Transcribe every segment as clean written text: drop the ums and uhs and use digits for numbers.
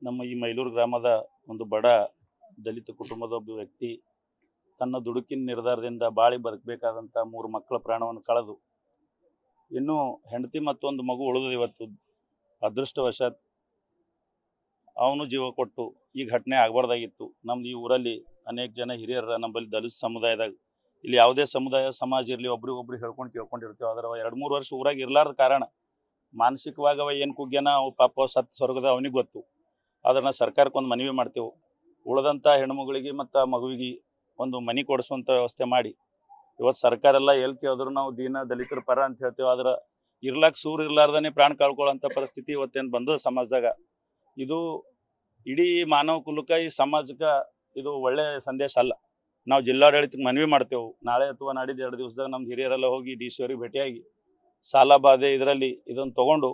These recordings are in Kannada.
ನಮ್ಮ ಈ ಮೈಲೂರು ಗ್ರಾಮದ ಒಂದು ಬಡ ದಲಿತ ಕುಟುಂಬದ ಒಬ್ಬ ವ್ಯಕ್ತಿ ತನ್ನ ದುಡುಕಿನ ನಿರ್ಧಾರದಿಂದ ಬಾಳಿ ಬದುಕಬೇಕಾದಂಥ 3 ಮಕ್ಕಳ ಪ್ರಾಣವನ್ನು ಕಳೆದು ಇನ್ನೂ ಹೆಂಡತಿ ಮತ್ತೊಂದು ಮಗು ಉಳಿದು ಇವತ್ತು ಅದೃಷ್ಟವಶಾತ್ ಅವನು ಜೀವ ಕೊಟ್ಟು ಈ ಘಟನೆ ಆಗಬಾರ್ದಾಗಿತ್ತು. ನಮ್ದು ಈ ಊರಲ್ಲಿ ಅನೇಕ ಜನ ಹಿರಿಯರ ನಮ್ಮಲ್ಲಿ ದಲಿತ ಸಮುದಾಯದಾಗ ಇಲ್ಲಿ ಯಾವುದೇ ಸಮುದಾಯ ಸಮಾಜ ಇರಲಿ ಒಬ್ರಿಗೊಬ್ರು ಹೇಳ್ಕೊಂಡು ಕೇಳ್ಕೊಂಡಿರ್ತೀವಿ. ಆದರೆ 2-3 ವರ್ಷ ಊರಾಗ ಇರಲಾರ್ದ ಕಾರಣ ಮಾನಸಿಕವಾಗಿ ಅವ ಏನು ಕುಗ್ಗ್ಯಾನ ಅವು ಪಾಪ ಸತ್ ಸ್ವರ್ಗದ ಅವನಿಗೆ ಗೊತ್ತು. ಅದನ್ನು ಸರ್ಕಾರಕ್ಕೆ ಒಂದು ಮನವಿ ಮಾಡ್ತೇವೆ, ಉಳಿದಂಥ ಹೆಣ್ಮಗಳಿಗೆ ಮತ್ತು ಮಗುವಿಗೆ ಒಂದು ಮನೆ ಕೊಡಿಸುವಂಥ ವ್ಯವಸ್ಥೆ ಮಾಡಿ. ಇವತ್ತು ಸರ್ಕಾರ ಎಲ್ಲ ಎಲ್ಲಿ ಕೇಳಿದ್ರು ನಾವು ದೀನ ದಲಿತರ ಪರ ಅಂತ ಹೇಳ್ತೇವೆ. ಆದ್ರೆ ಇರ್ಲಾಕ್ ಸೂರು ಇರ್ಲಾರ್ದೇ ಪ್ರಾಣ ಕಳ್ಕೊಳ್ಳೋಂಥ ಪರಿಸ್ಥಿತಿ ಇವತ್ತೇನು ಬಂದದ ಸಮಾಜದಾಗ. ಇದು ಇಡೀ ಮಾನವ ಕುಲಕ್ಕೆ ಈ ಸಮಾಜಕ್ಕೆ ಇದು ಒಳ್ಳೆಯ ಸಂದೇಶ ಅಲ್ಲ. ನಾವು ಜಿಲ್ಲಾಡಳಿತಕ್ಕೆ ಮನವಿ ಮಾಡ್ತೇವೆ, ನಾಳೆ ಅಥವಾ ನಾಡಿದ್ದು 2 ದಿವಸದಾಗ ನಮ್ಮ ಹಿರಿಯರೆಲ್ಲ ಹೋಗಿ ಡಿ ಸಿ ಅವ್ರಿಗೆ ಭೇಟಿಯಾಗಿ ಸಾಲ ಬಾಧೆ ಇದರಲ್ಲಿ ಇದನ್ನು ತೊಗೊಂಡು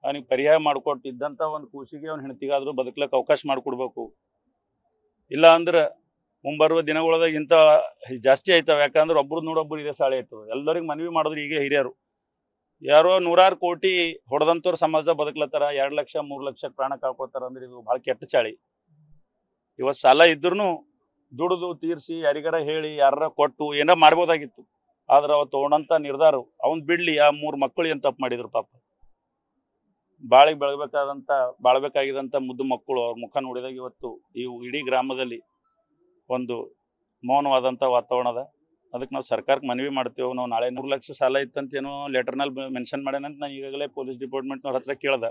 ಅವನಿಗೆ ಪರ್ಯಾಯ ಮಾಡಿಕೊಟ್ಟು ಇದ್ದಂಥ ಒಂದು ಕೂಸಿಗೆ ಅವ್ನ ಹೆಂಡತಿಗಾದರೂ ಬದುಕಲಿಕ್ಕೆ ಅವಕಾಶ ಮಾಡಿಕೊಡ್ಬೇಕು. ಇಲ್ಲ ಅಂದ್ರೆ ಮುಂಬರುವ ದಿನಗಳದಾಗ ಇಂಥ ಜಾಸ್ತಿ ಆಯ್ತವೆ. ಯಾಕಂದ್ರೆ ಒಬ್ರು ನೋಡೊಬ್ರು ಇದೇ ಸಾಳೆ ಆಯ್ತದೆ. ಎಲ್ಲರಿಗೆ ಮನವಿ ಮಾಡಿದ್ರು ಈಗ ಹಿರಿಯರು ಯಾರೋ 100 ಕೋಟಿ ಹೊಡೆದಂಥವ್ರು ಸಮಾಜ ಬದುಕ್ಲತ್ತಾರ, 2 ಲಕ್ಷ 3 ಲಕ್ಷ ಪ್ರಾಣ ಕಳ್ಕೊತಾರ ಅಂದ್ರೆ ಇದು ಭಾಳ ಕೆಟ್ಟ ಚಾಳಿ. ಇವತ್ತು ಸಾಲ ಇದ್ರೂ ದುಡಿದು ತೀರಿಸಿ ಯಾರಿಗಾರ ಹೇಳಿ ಯಾರ ಕೊಟ್ಟು ಏನೋ ಮಾಡ್ಬೋದಾಗಿತ್ತು. ಆದ್ರೆ ಅವ ತೊಗೊಂಡಂಥ ನಿರ್ಧಾರ ಅವ್ನು ಬಿಡಲಿ. ಆ 3 ಮಕ್ಕಳು ಏನು ತಪ್ಪು ಮಾಡಿದ್ರು ಪಾಪ. ಬಾಳಿಗೆ ಬಾಳ್ಬೇಕಾಗಿದ್ದಂಥ ಮುದ್ದು ಮಕ್ಕಳು ಅವ್ರ ಮುಖ ನೋಡಿದಾಗ ಇವತ್ತು ಈ ಇಡೀ ಗ್ರಾಮದಲ್ಲಿ ಒಂದು ಮೌನವಾದಂಥ ವಾತಾವರಣ ಅದ. ಅದಕ್ಕೆ ನಾವು ಸರ್ಕಾರಕ್ಕೆ ಮನವಿ ಮಾಡ್ತೇವೆ. ನಾವು ನಾಳೆ 3 ಲಕ್ಷ ಸಾಲ ಇತ್ತಂತೇನೋ ಲೆಟರ್ನಲ್ಲಿ ಮೆನ್ಷನ್ ಮಾಡ್ಯಾನಂತ ನಾನು ಈಗಾಗಲೇ ಪೊಲೀಸ್ ಡಿಪಾರ್ಟ್ಮೆಂಟ್ನವ್ರ ಹತ್ರ ಕೇಳ್ದೆ.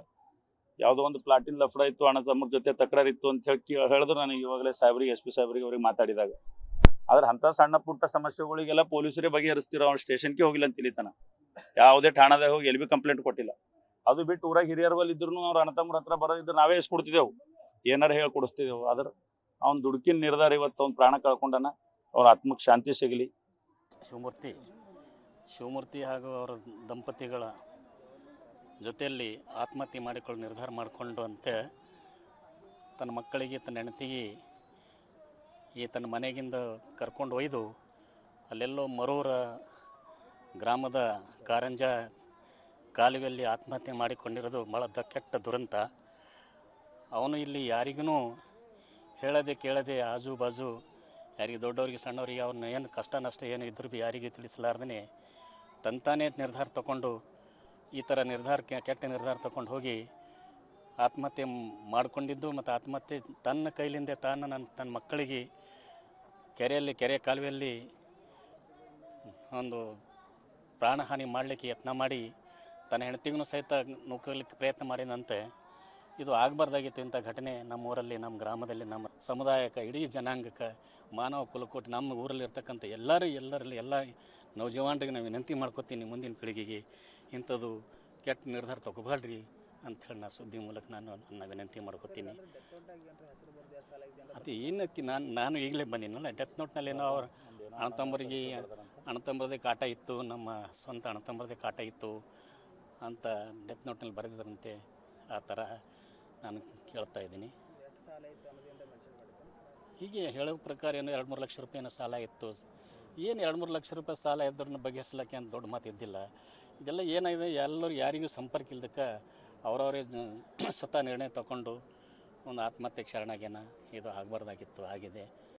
ಯಾವುದೋ ಒಂದು ಪ್ಲಾಟಿನ ಲಫ್ಡ ಇತ್ತು, ಅಣ್ಣ ತಮ್ಮರ ಜೊತೆ ತಕರಾರು ಇತ್ತು ಅಂತ ಹೇಳಿ ಹೇಳಿದ್ರು ನನಗೆ ಇವಾಗಲೇ ಸಾಹೇಬ್ರಿಗೆ SP ಸಾಹೇಬ್ರಿಗೆ ಅವ್ರಿಗೆ ಮಾತಾಡಿದಾಗ. ಆದ್ರೆ ಅಂಥ ಸಣ್ಣ ಪುಟ್ಟ ಸಮಸ್ಯೆಗಳಿಗೆಲ್ಲ ಪೊಲೀಸರೇ ಬಗೆಹರಿಸ್ತಿರೋ. ಅವ್ನು ಸ್ಟೇಷನ್ಗೆ ಹೋಗಿಲ್ಲ ಅಂತ ತಿಳಿತಾನ, ಯಾವುದೇ ಠಾಣಾದಾಗ ಹೋಗಿ ಎಲ್ಲಿ ಭೀ ಕಂಪ್ಲೇಂಟ್ ಕೊಟ್ಟಿಲ್ಲ. ಅದು ಬಿಟ್ಟು ಊರಾಗ ಹಿರಿಯರ್ ಬಲ್ಲಿ ಇದ್ರು ಅವ್ರ ಅಣ್ಣ ತಮ್ಮರ ಹತ್ರ ಬರೋದಿದ್ರು ನಾವೇ ಇಸ್ಕೊಡ್ತಿದ್ದೆವು, ಏನಾರು ಹೇಳಿ ಕೊಡಿಸ್ತಿದ್ದೆವು. ಆದ್ರೆ ಅವ್ನ ದುಡುಕಿನ ನಿರ್ಧಾರ ಇವತ್ತು ಅವ್ನು ಪ್ರಾಣ ಕಳ್ಕೊಂಡನ. ಅವ್ರ ಆತ್ಮಕ್ಕೆ ಶಾಂತಿ ಸಿಗಲಿ. ಶಿವಮೂರ್ತಿ ಹಾಗೂ ಅವರ ದಂಪತಿಗಳ ಜೊತೆಯಲ್ಲಿ ಆತ್ಮಹತ್ಯೆ ಮಾಡಿಕೊಳ್ಳೋ ನಿರ್ಧಾರ ಮಾಡಿಕೊಂಡು ಅಂತೆ ತನ್ನ ಮಕ್ಕಳಿಗೆ ತನ್ನ ಹೆಂಡತಿಗೆ ತನ್ನ ಮನೆಗಿಂದ ಕರ್ಕೊಂಡು ಒಯ್ದು ಅಲ್ಲೆಲ್ಲೋ ಮರೂರ ಗ್ರಾಮದ ಕಾರಂಜ ಕಾಲುವೆಯಲ್ಲಿ ಆತ್ಮಹತ್ಯೆ ಮಾಡಿಕೊಂಡಿರೋದು ಭಾಳ ಕೆಟ್ಟ ದುರಂತ. ಅವನು ಇಲ್ಲಿ ಯಾರಿಗೂ ಹೇಳದೆ ಕೇಳದೆ ಆಜು ಬಾಜು ಯಾರಿಗೆ ದೊಡ್ಡವರಿಗೆ ಸಣ್ಣವರಿಗೆ ಅವ್ರನ್ನ ಏನು ಕಷ್ಟ ನಷ್ಟ ಏನು ಇದ್ರೂ ಭೀ ಯಾರಿಗೆ ತಿಳಿಸಲಾರ್ದೇ ತಂತಾನೇ ನಿರ್ಧಾರ ತಗೊಂಡು ಈ ಥರ ಕೆಟ್ಟ ನಿರ್ಧಾರ ತಗೊಂಡು ಹೋಗಿ ಆತ್ಮಹತ್ಯೆ ಮಾಡಿಕೊಂಡಿದ್ದು. ಮತ್ತು ಆತ್ಮಹತ್ಯೆ ತನ್ನ ಕೈಲಿಂದ ತನ್ನ ಮಕ್ಕಳಿಗೆ ಕೆರೆ ಕಾಲುವೆಯಲ್ಲಿ ಒಂದು ಪ್ರಾಣಹಾನಿ ಮಾಡಲಿಕ್ಕೆ ಯತ್ನ ಮಾಡಿ ತನ್ನ ಹೆಂಡತಿಗೂ ಸಹಿತ ನುಗ್ಗಲಿಕ್ಕೆ ಪ್ರಯತ್ನ ಮಾಡಿದಂತೆ. ಇದು ಆಗಬಾರ್ದಾಗಿತ್ತು. ಇಂಥ ಘಟನೆ ನಮ್ಮ ಊರಲ್ಲಿ, ನಮ್ಮ ಗ್ರಾಮದಲ್ಲಿ, ನಮ್ಮ ಸಮುದಾಯಕ್ಕೆ, ಇಡೀ ಜನಾಂಗಕ್ಕೆ, ಮಾನವ ಕುಲಕೋಟಿ ನಮ್ಮ ಊರಲ್ಲಿ ಇರ್ತಕ್ಕಂಥ ಎಲ್ಲ ನೌಜವಾನರಿಗೆ ನಾನು ವಿನಂತಿ ಮಾಡ್ಕೋತೀನಿ, ಮುಂದಿನ ಪೀಳಿಗೆಗೆ ಇಂಥದ್ದು ಕೆಟ್ಟ ನಿರ್ಧಾರ ತಗೋಬಾರ್ರಿ ಅಂಥೇಳಿ ನಾನು ಸುದ್ದಿ ಮೂಲಕ ನನ್ನ ವಿನಂತಿ ಮಾಡ್ಕೋತೀನಿ. ಅದು ಏನಕ್ಕೆ ನಾನು ಈಗಲೇ ಬಂದಿನಲ್ಲ, ಡೆತ್ ನೋಟ್ನಲ್ಲೇನೋ ಅವ್ರ ಅಣ್ಣತಮ್ಮರದೇ ಕಾಟ ಇತ್ತು, ನಮ್ಮ ಸ್ವಂತ ಅಣ್ಣತಮ್ಮರದೇ ಕಾಟ ಇತ್ತು ಅಂತ ಡೆತ್ ನೋಟ್ನಲ್ಲಿ ಬರೆದಿದ್ರಂತೆ. ಆ ಥರ ನಾನು ಕೇಳ್ತಾ ಇದ್ದೀನಿ. ಹೀಗೆ ಹೇಳೋ ಪ್ರಕಾರ ಏನೋ 2-3 ಲಕ್ಷ ರೂಪಾಯಿನ ಸಾಲ ಇತ್ತು. ಏನು 2-3 ಲಕ್ಷ ರೂಪಾಯಿ ಸಾಲ ಇದ್ರನ್ನ ಬಗೆಹರಿಸ್ಲಿಕ್ಕೆ ಅಂತ ದೊಡ್ಡ ಮಾತು ಇದ್ದಿಲ್ಲ. ಇದೆಲ್ಲ ಏನಾಗಿದೆ, ಎಲ್ಲರೂ ಯಾರಿಗೂ ಸಂಪರ್ಕ ಇಲ್ದಕ್ಕೆ ಅವರವರೇ ಸ್ವತಃ ನಿರ್ಣಯ ತಗೊಂಡು ಒಂದು ಆತ್ಮಹತ್ಯೆಗೆ ಶರಣಾಗ್ಯಾನ. ಇದು ಆಗಬಾರ್ದಾಗಿತ್ತು, ಆಗಿದೆ.